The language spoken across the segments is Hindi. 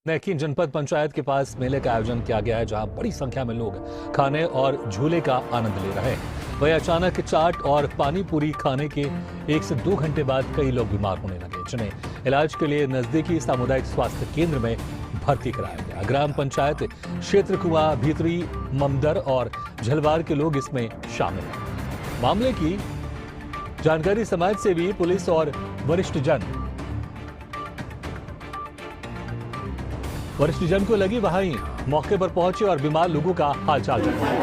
नैकीन जनपद पंचायत के पास मेले का आयोजन किया गया है, जहां बड़ी संख्या में लोग खाने और झूले का आनंद ले रहे हैं। वहीं अचानक चाट और पानी पूरी खाने के 1 से 2 घंटे बाद कई लोग बीमार होने लगे, जिन्हें इलाज के लिए नजदीकी सामुदायिक स्वास्थ्य केंद्र में भर्ती कराया गया। ग्राम पंचायत क्षेत्र कुआं, भीतरी, ममदर और झलवार के लोग इसमें शामिल हैं। मामले की जानकारी समाज सेवी, पुलिस और वरिष्ठ जन को लगी, वहीं मौके पर पहुंचे और बीमार लोगों का हालचाल जाना।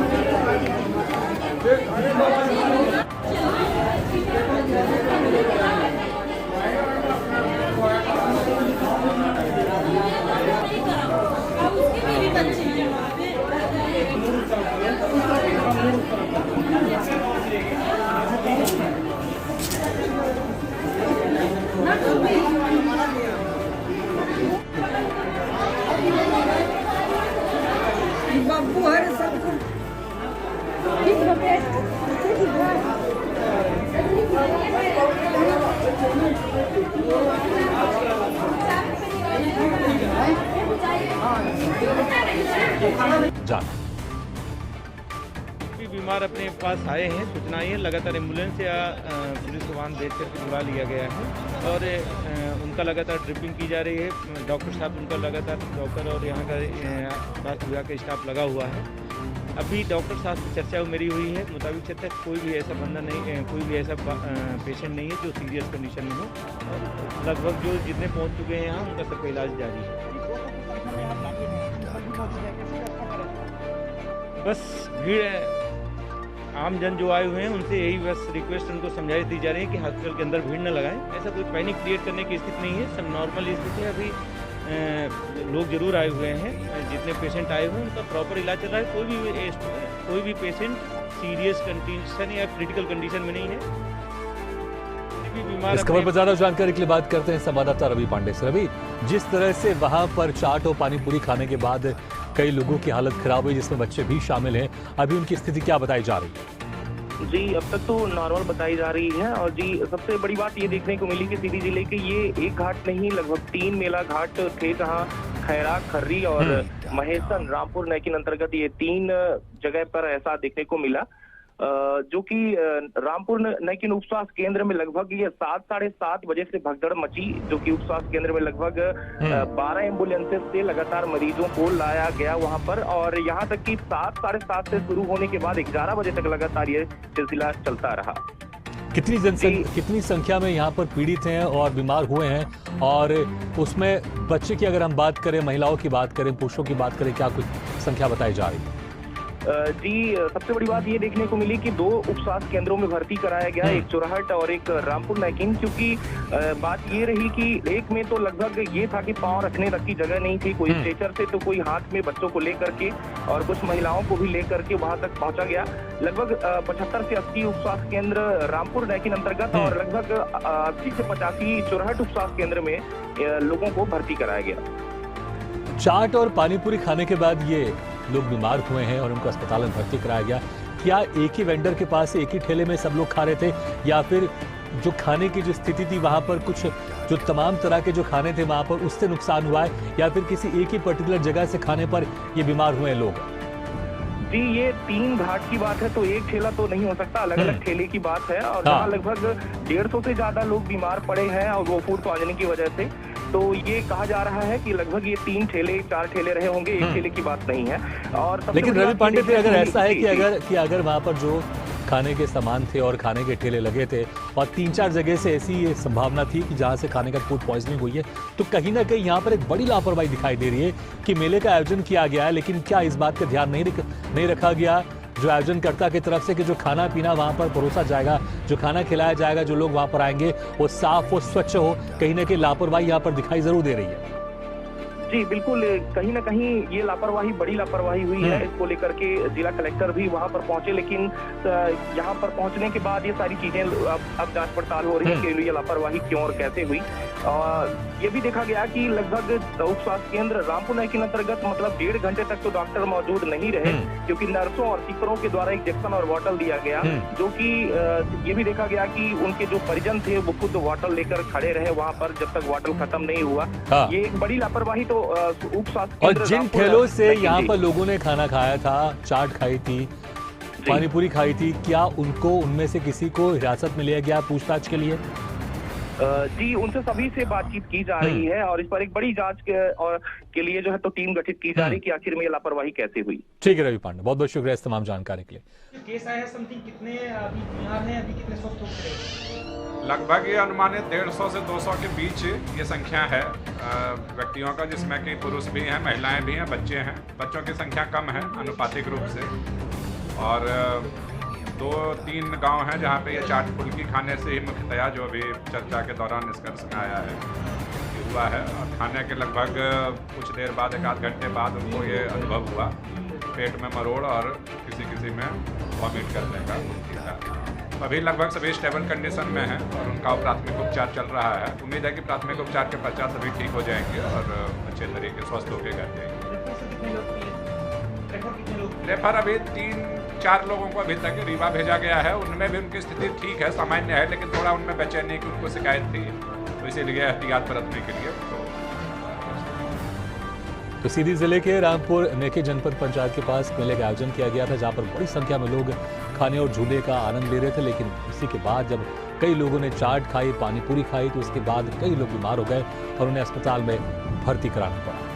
बीमार अपने पास आए हैं, सूचना आई है, लगातार एम्बुलेंस या पुलिस वाहन भेज करके बुला लिया गया है और उनका लगातार ड्रिपिंग की जा रही है। डॉक्टर साहब उनका लगातार डॉक्टर और यहाँ का स्वास्थ्य विभाग का स्टाफ लगा हुआ है। अभी डॉक्टर साहब से चर्चा मेरी हुई है, मुताबिक चलता है कोई भी ऐसा बंदा नहीं, कोई भी ऐसा पेशेंट नहीं है जो सीरियस कंडीशन में हो। लगभग जो जितने पहुँच चुके हैं यहाँ, उनका सबका इलाज जारी है। बस भीड़ है, आम जन जो आए हुए हैं उनसे यही बस रिक्वेस्ट उनको समझाई दी जा रही है कि हॉस्पिटल के अंदर भीड़ न लगाएं। ऐसा कोई पैनिक क्रिएट करने की स्थिति नहीं है, सब नॉर्मल स्थिति है। अभी लोग जरूर आए हुए हैं, जितने पेशेंट आए हुए हैं उनका प्रॉपर इलाज चल रहा है। कोई भी पेशेंट सीरियस कंडीशन या क्रिटिकल कंडीशन में नहीं है। इस खबर पर ज्यादा जानकारी के लिए बात करते हैं संवाददाता रवि पांडे से। रवि, जिस तरह से वहां पर चाट और पानी पूरी खाने के बाद कई लोगों की हालत खराब हुई, जिसमें बच्चे भी शामिल हैं, अभी उनकी स्थिति क्या बताई जा रही है? जी, अब तक तो नॉर्मल बताई जा रही है और जी सबसे बड़ी बात ये देखने को मिली कि सीधी जिले के ये एक घाट नहीं, लगभग 3 मेला घाट थे, जहां खैरा, खर्री और महेशन, रामपुर नैकिन अंतर्गत ये 3 जगह पर ऐसा देखने को मिला। जो कि रामपुर नैकिन उप स्वास्थ्य केंद्र में लगभग ये 7 साढ़े 7 बजे से भगदड़ मची, जो कि उप स्वास्थ्य केंद्र में लगभग 12 एम्बुलेंसेस से लगातार मरीजों को लाया गया वहां पर, और यहां तक कि 7 साढ़े 7 से शुरू होने के बाद 11 बजे तक लगातार ये सिलसिला चलता रहा। कितनी संख्या में यहाँ पर पीड़ित हैं और बीमार हुए हैं, और उसमें बच्चे की अगर हम बात करें, महिलाओं की बात करें, पुरुषों की बात करें, क्या कुछ संख्या बताई जा रही है? जी, सबसे बड़ी बात ये देखने को मिली कि 2 उप स्वास्थ्य केंद्रों में भर्ती कराया गया, एक चोराहट और एक रामपुर नैकिन, क्योंकि बात ये रही कि एक में तो लगभग ये था कि पांव रखने तक की जगह नहीं थी, कोई स्ट्रेचर से तो कोई हाथ में बच्चों को लेकर के और कुछ महिलाओं को भी लेकर के वहां तक पहुंचा गया। लगभग 75 से 80 उप स्वास्थ्य केंद्र रामपुर नैकिन अंतर्गत और लगभग 80 से 85 चोराहट उप स्वास्थ्य केंद्र में लोगों को भर्ती कराया गया। चाट और पानी पूरी खाने के बाद ये लोग बीमार हुए हैं और उनको अस्पताल में भर्ती कराया गया। क्या एक ही वेंडर के पास एक ही ठेले में सब लोग खा रहे थे, या फिर जो खाने की जो स्थिति थी वहां पर कुछ जो तमाम तरह के जो खाने थे वहां पर उससे नुकसान हुआ है, या फिर किसी एक ही पर्टिकुलर जगह से खाने पर ये बीमार हुए हैं लोग? जी, ये 3 घाट की बात है तो एक ठेला तो नहीं हो सकता, अलग अलग ठेले की बात है, और जहाँ लगभग 150 से ज्यादा लोग बीमार पड़े हैं और वो फूड पॉइजनिंग की वजह से, तो ये कहा जा रहा है कि लगभग ये 3 ठेले 4 ठेले रहे होंगे, एक ठेले की बात नहीं है। और लेकिन रवि पांडे थे, अगर ऐसा है कि अगर वहां पर जो खाने के सामान थे और खाने के ठेले लगे थे और 3-4 जगह से ऐसी संभावना थी कि जहां से खाने का फूड पॉइजनिंग हुई है, तो कहीं ना कहीं यहाँ पर एक बड़ी लापरवाही दिखाई दे रही है कि मेले का आयोजन किया गया है, लेकिन क्या इस बात का ध्यान नहीं रखा गया जो आयोजनकर्ता की तरफ से कि जो खाना पीना वहां पर परोसा जाएगा, जो खाना खिलाया जाएगा, जो लोग वहां पर आएंगे वो साफ हो, स्वच्छ हो? कहीं ना कहीं लापरवाही यहाँ पर दिखाई जरूर दे रही है। जी बिल्कुल, कहीं ना कहीं ये लापरवाही, बड़ी लापरवाही हुई है। इसको लेकर के जिला कलेक्टर भी वहां पर पहुंचे, लेकिन यहाँ पर पहुंचने के बाद ये सारी चीजें अब जांच पड़ताल हो रही है कि ये लापरवाही क्यों और कैसे हुई। ये भी देखा गया कि लगभग उप स्वास्थ्य केंद्र रामपुर नई के अंतर्गत मतलब 1.5 घंटे तक तो डॉक्टर मौजूद नहीं रहे, क्योंकि नर्सों और सीकरों के द्वारा इंजेक्शन और बॉटल दिया गया, जो कि ये भी देखा गया कि उनके जो परिजन थे वो खुद बॉटल लेकर खड़े रहे वहां पर जब तक बॉटल खत्म नहीं हुआ। हाँ। ये एक बड़ी लापरवाही तो उप स्वास्थ्य और केंद्र जिन रामपुर ठेलों से नई- यहाँ जी। पर लोगों ने खाना खाया था, चाट खाई थी, पानी पूरी खाई थी, क्या उनको उनमें से किसी को हिरासत में लिया गया पूछताछ के लिए? जी, उनसे सभी से बातचीत की जा रही है और इस पर एक बड़ी जांच के लिए जो है तो टीम गठित की जा रही है कि आखिर में ये लापरवाही कैसे हुई। ठीक है रवि पांडे, बहुत बहुत शुक्रिया इस तमाम जानकारी के लिए। केस आया है समथिंग कितने अभी बीमार हैं, अभी कितने स्वस्थ हो गए? लगभग ये अनुमानित 150 से 200 के बीच ये संख्या है व्यक्तियों का, जिसमें कि पुरुष भी हैं, महिलाएं भी हैं, बच्चे हैं। बच्चों की संख्या कम है अनुपातिक रूप से, और 2-3 गांव हैं जहां पे ये चाट फुल्की खाने से ही मुख्यतया जो अभी चर्चा के दौरान निष्कर्ष में आया है ये हुआ है। और खाने के लगभग कुछ देर बाद, 1-8 घंटे बाद उनको ये अनुभव हुआ, पेट में मरोड़ और किसी में वॉमिट करने का उल्टी का। अभी लगभग सभी स्टेबल कंडीशन में हैं और उनका प्राथमिक उपचार चल रहा है। उम्मीद है कि प्राथमिक उपचार के पश्चात सभी ठीक हो जाएंगे और अच्छे तरीके स्वस्थ होकर घर जाएंगे। रेफर अभी 3-4 लोगों को अभी तक रीवा भेजा गया है, उनमें भी उनकी स्थिति ठीक है, सामान्य है, लेकिन थोड़ा उनमें बेचैनी की उनको शिकायत थी, तो इसीलिए एहतियात बरतने के लिए तो सीधी जिले के रामपुर नेकी जनपद पंचायत के पास मेले का आयोजन किया गया था, जहां पर बड़ी संख्या में लोग खाने और झूले का आनंद ले रहे थे। लेकिन इसी के बाद जब कई लोगों ने चाट खाई, पानी पूरी खाई, तो उसके बाद कई लोग बीमार हो गए और उन्हें अस्पताल में भर्ती कराना पड़ा।